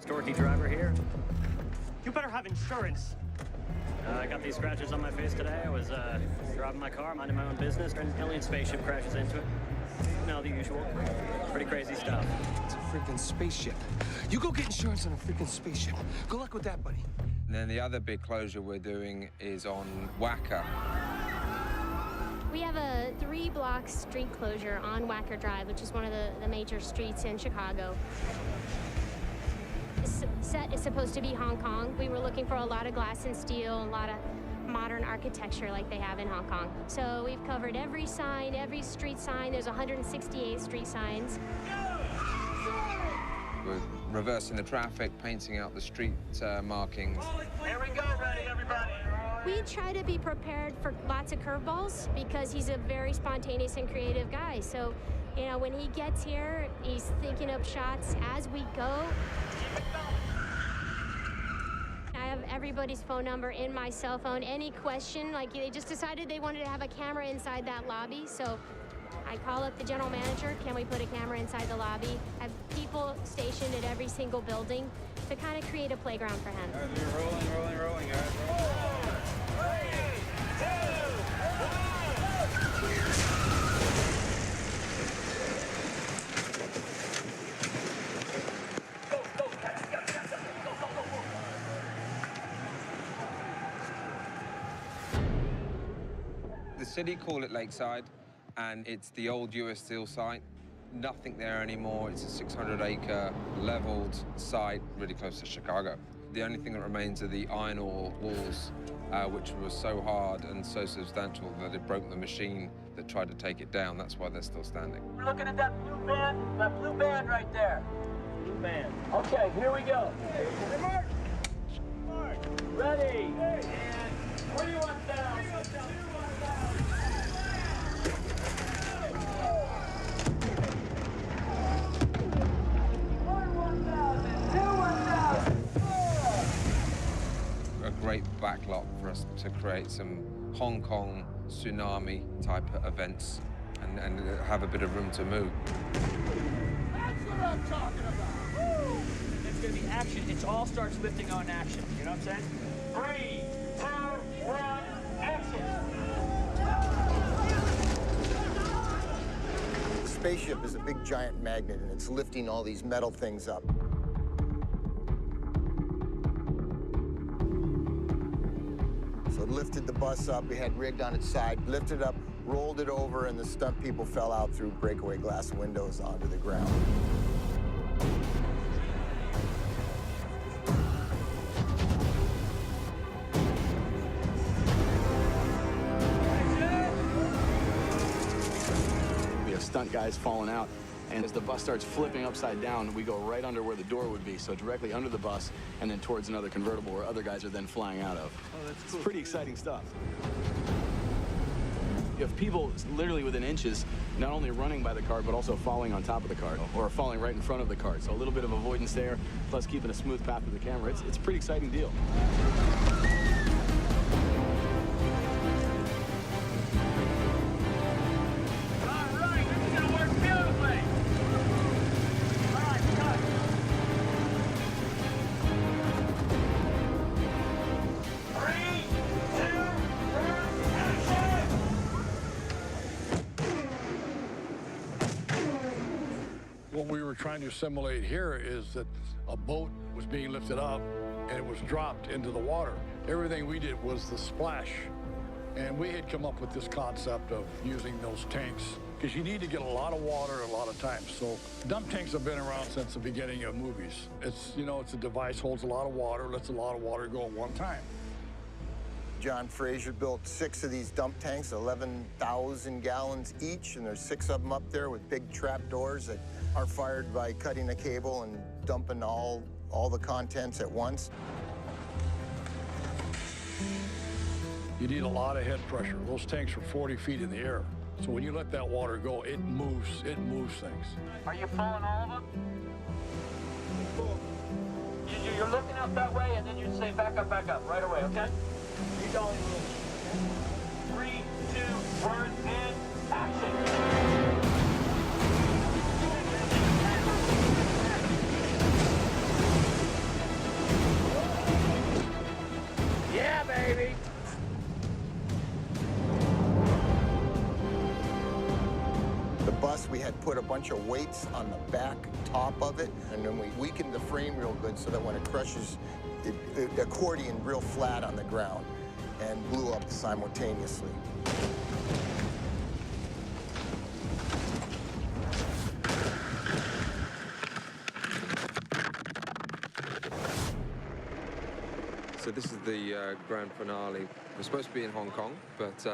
Storky driver here. You better have insurance. I got these scratches on my face today. I was driving my car, minding my own business, and an alien spaceship crashes into it. You know, the usual. Pretty crazy stuff. It's a freaking spaceship. You go get insurance on a freaking spaceship. Good luck with that, buddy. And then the other big closure we're doing is on Wacker. We have a 3-block street closure on Wacker Drive, which is one of the major streets in Chicago. This set is supposed to be Hong Kong. We were looking for a lot of glass and steel, a lot of modern architecture like they have in Hong Kong. So we've covered every sign, every street sign. There's 168 street signs. We're reversing the traffic, painting out the street markings. Here we go, ready, everybody. We try to be prepared for lots of curveballs because he's a very spontaneous and creative guy. So, you know, when he gets here, he's thinking up shots as we go. I have everybody's phone number in my cell phone. Any question, like they just decided they wanted to have a camera inside that lobby, so I call up the general manager, can we put a camera inside the lobby? I have people stationed at every single building to kind of create a playground for him. Guys, we're rolling, guys. 4, 3, 2, 1. The city call it Lakeside, and it's the old US Steel site. Nothing there anymore. It's a 600-acre leveled site really close to Chicago. The only thing that remains are the iron ore walls, which were so hard and so substantial that it broke the machine that tried to take it down. That's why they're still standing. We're looking at that blue band right there. Blue band. Okay, here we go. Hey, Mark. Mark. Ready. And 21,000. A great backlot for us to create some Hong Kong tsunami type events and have a bit of room to move. That's what I'm talking about. Woo! It's going to be action. It all starts lifting on action. You know what I'm saying? 3, 2, 1, action. The spaceship is a big giant magnet, and it's lifting all these metal things up. So it lifted the bus up, we had rigged on its side, lifted up, rolled it over, and the stunt people fell out through breakaway glass windows onto the ground. We have stunt guys falling out, and as the bus starts flipping upside down, we go right under where the door would be, so directly under the bus and then towards another convertible where other guys are then flying out of. Oh, that's cool. It's pretty exciting stuff. You have people literally within inches, not only running by the cart, but also falling on top of the cart or falling right in front of the cart. So a little bit of avoidance there, plus keeping a smooth path with the camera. It's a pretty exciting deal. What we were trying to simulate here is that a boat was being lifted up and it was dropped into the water. Everything we did was the splash. And we had come up with this concept of using those tanks because you need to get a lot of water a lot of times. So dump tanks have been around since the beginning of movies. It's, you know, it's a device, holds a lot of water, lets a lot of water go at one time. John Fraser built 6 of these dump tanks, 11,000 gallons each, and there's 6 of them up there with big trap doors that are fired by cutting a cable and dumping all the contents at once. You need a lot of head pressure. Those tanks are 40 feet in the air. So when you let that water go, it moves things. Are you pulling all of them? You're looking out that way, and then you say back up, right away, okay? You don't. 3, 2, 1, and action. put a bunch of weights on the back top of it, and then we weakened the frame real good so that when it crushes, it accordion real flat on the ground and blew up simultaneously. So this is the grand finale. We're supposed to be in Hong Kong, but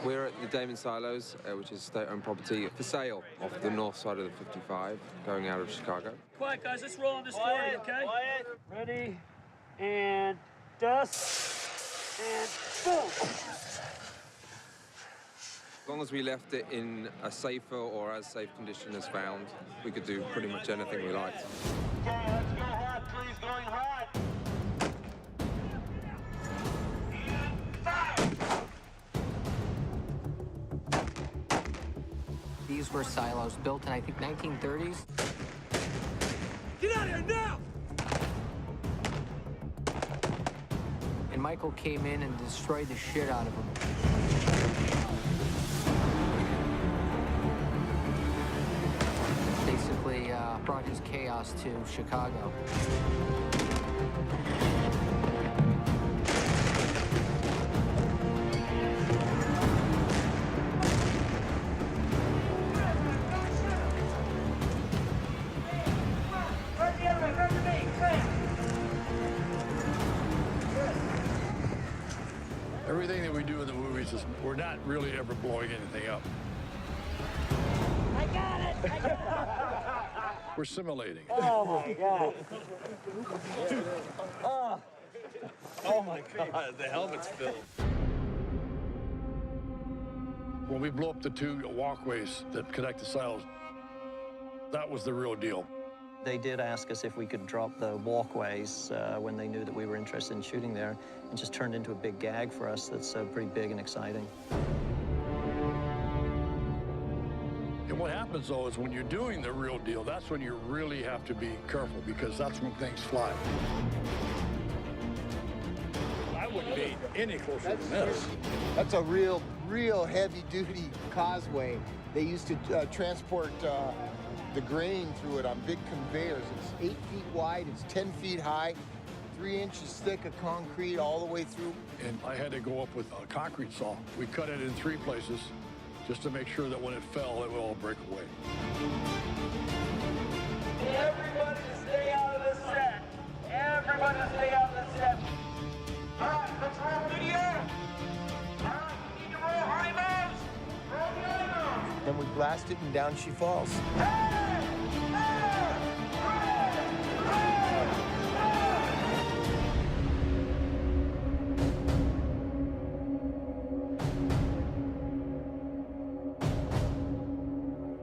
we're at the Damon Silos, which is state-owned property for sale off the north side of the 55, going out of Chicago. Quiet, guys. Let's roll on this 40, okay? Quiet. Ready, and dust, and boom! As long as we left it in a safer or as safe condition as found, we could do pretty much anything we liked. Okay, let's go hot, please. Going hot. These were silos built in, I think, 1930s. Get out of here now! And Michael came in and destroyed the shit out of them. Basically brought his chaos to Chicago. Everything that we do in the movies is, we're not really ever blowing anything up. I got it! I got it! We're simulating. Oh, my God. Oh, my God. The helmet's filled. When we blew up the two walkways that connect the silos, that was the real deal. They did ask us if we could drop the walkways when they knew that we were interested in shooting there. It just turned into a big gag for us that's pretty big and exciting. And what happens, though, is when you're doing the real deal, that's when you really have to be careful, because that's when things fly. I wouldn't be any closer than this. That's a real heavy-duty causeway. They used to transport the grain through it on big conveyors. It's 8 feet wide, it's 10 feet high, 3 inches thick of concrete all the way through. And I had to go up with a concrete saw. We cut it in 3 places just to make sure that when it fell, it would all break away. Everybody stay out of the set. Everybody stay out of the set. All right, let's roll video. All right, we need to roll high moves. Roll the high moves. Then we blast it and down she falls.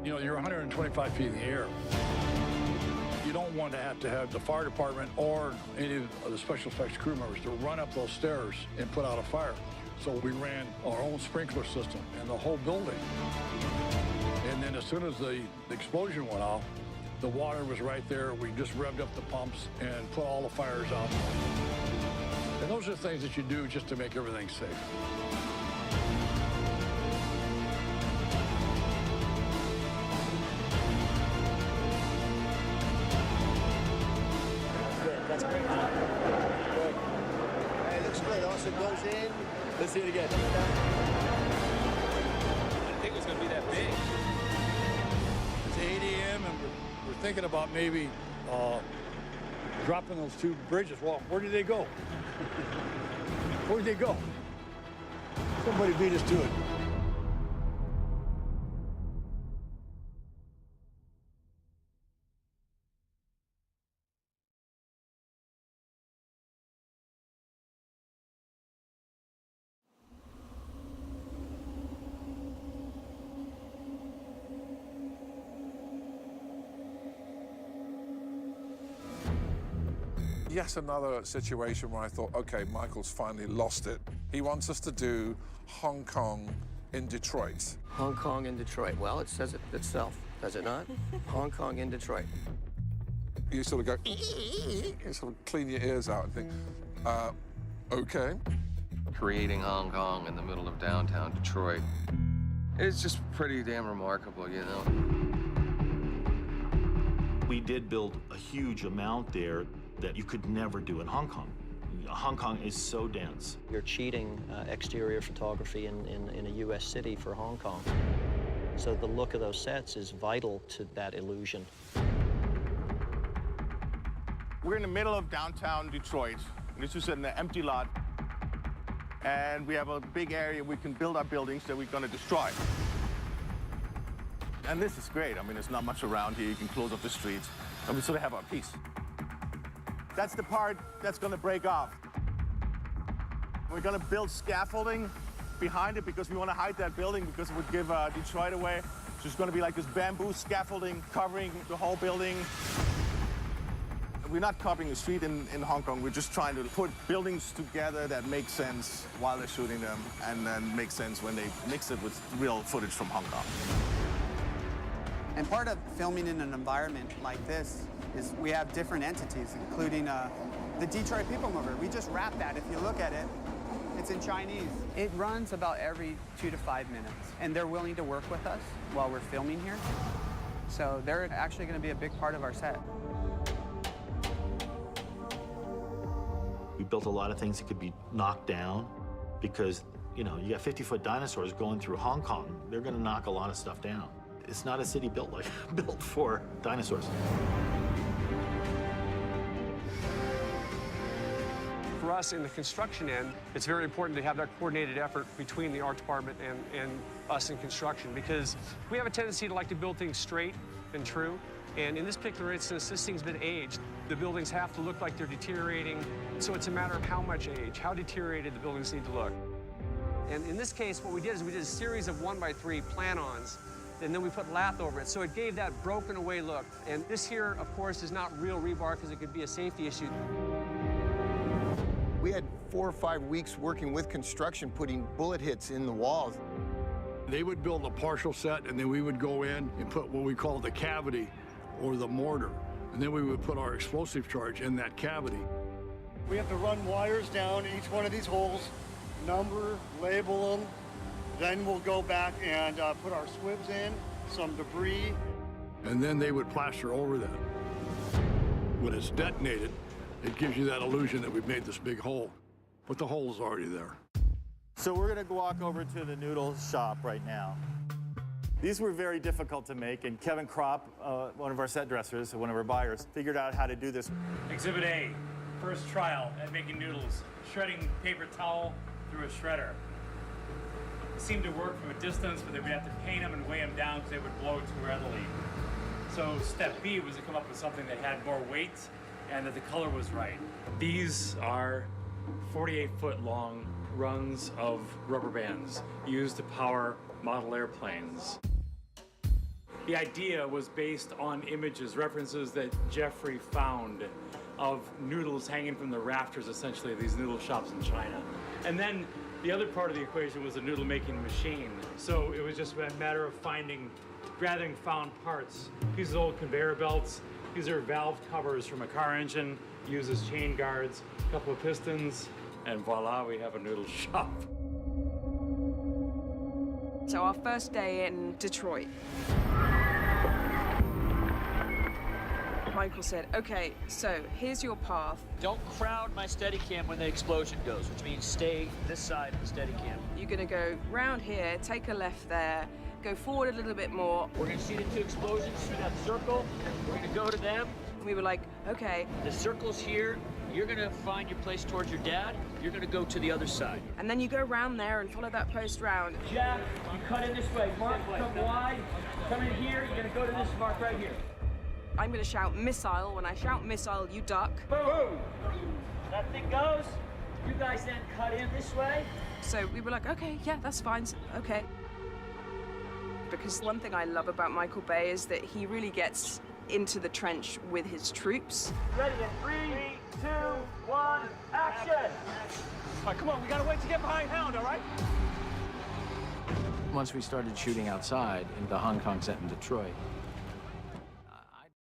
You know, you're 125 feet in the air. You don't want to have the fire department or any of the special effects crew members to run up those stairs and put out a fire. So we ran our own sprinkler system in the whole building. And then as soon as the explosion went off, the water was right there. We just revved up the pumps and put all the fires out. And those are things that you do just to make everything safe. That's great. Good. Hey, looks good. Also goes in. Let's see it again. I didn't think it was going to be that big. It's 8 a.m. and we're thinking about maybe dropping those 2 bridges. Well, where did they go? Where did they go? Somebody beat us to it. Yet another situation where I thought, okay, Michael's finally lost it. He wants us to do Hong Kong in Detroit. Hong Kong and Detroit. Well, it says it itself, does it not? Hong Kong and Detroit. You sort of go, you sort of clean your ears out and think, okay. Creating Hong Kong in the middle of downtown Detroit is just pretty damn remarkable, you know? We did build a huge amount there that you could never do in Hong Kong. Hong Kong is so dense. You're cheating exterior photography in a U.S. city for Hong Kong. So the look of those sets is vital to that illusion. We're in the middle of downtown Detroit. This is an empty lot. And we have a big area we can build our buildings that we're going to destroy. And this is great. I mean, there's not much around here. You can close up the streets, and we sort of have our peace. That's the part that's going to break off. We're going to build scaffolding behind it because we want to hide that building because it would give Detroit away. So it's going to be like this bamboo scaffolding covering the whole building. We're not copying the street in Hong Kong. We're just trying to put buildings together that make sense while they're shooting them and then make sense when they mix it with real footage from Hong Kong. And part of filming in an environment like this is we have different entities, including the Detroit People Mover. We just wrapped that. If you look at it, it's in Chinese. It runs about every 2 to 5 minutes, and they're willing to work with us while we're filming here. So they're actually going to be a big part of our set. We built a lot of things that could be knocked down because, you know, you got 50-foot dinosaurs going through Hong Kong. They're going to knock a lot of stuff down. It's not a city built for dinosaurs. For us in the construction end, it's very important to have that coordinated effort between the art department and us in construction because we have a tendency to like to build things straight and true. And in this particular instance, this thing's been aged. The buildings have to look like they're deteriorating. So it's a matter of how much age, how deteriorated the buildings need to look. And in this case, what we did is we did a series of 1x3 plan-ons, and then we put lath over it. So it gave that broken away look. And this here, of course, is not real rebar because it could be a safety issue. We had 4 or 5 weeks working with construction, putting bullet hits in the walls. They would build a partial set, and then we would go in and put what we call the cavity or the mortar. And then we would put our explosive charge in that cavity. We have to run wires down each one of these holes, number, label them. Then we'll go back and put our swibs in, some debris. And then they would plaster over that. When it's detonated, it gives you that illusion that we've made this big hole, but the hole is already there. So we're gonna walk over to the noodle shop right now. These were very difficult to make, and Kevin Kropp, one of our set dressers, one of our buyers, figured out how to do this. Exhibit A, first trial at making noodles, shredding paper towel through a shredder. It seemed to work from a distance, but they would have to paint them and weigh them down because they would blow too readily. So step B was to come up with something that had more weight and that the color was right. These are 48-foot long runs of rubber bands used to power model airplanes. The idea was based on images, references that Jeffrey found of noodles hanging from the rafters, essentially, of these noodle shops in China. And then the other part of the equation was a noodle making machine. So it was just a matter of gathering found parts. These are old conveyor belts. These are valve covers from a car engine, used as chain guards, a couple of pistons, and voila, we have a noodle shop. So our first day in Detroit. Michael said, okay, so here's your path. Don't crowd my Steadicam when the explosion goes, which means stay this side of the Steadicam. You're gonna go round here, take a left there, go forward a little bit more. We're gonna see the 2 explosions through that circle. We're gonna go to them. We were like, okay. The circle's here. You're gonna find your place towards your dad. You're gonna go to the other side. And then you go round there and follow that post round. Jack, you cut in this way. Mark, come wide. Come in here. You're gonna go to this mark right here. I'm gonna shout missile. When I shout missile, you duck. Boom! That thing goes. You guys then cut in this way. So we were like, okay, yeah, that's fine. Okay. Because one thing I love about Michael Bay is that he really gets into the trench with his troops. Ready in 3, 2, 1, action! All right, come on, we gotta wait to get behind Hound, all right? Once we started shooting outside in the Hong Kong set in Detroit,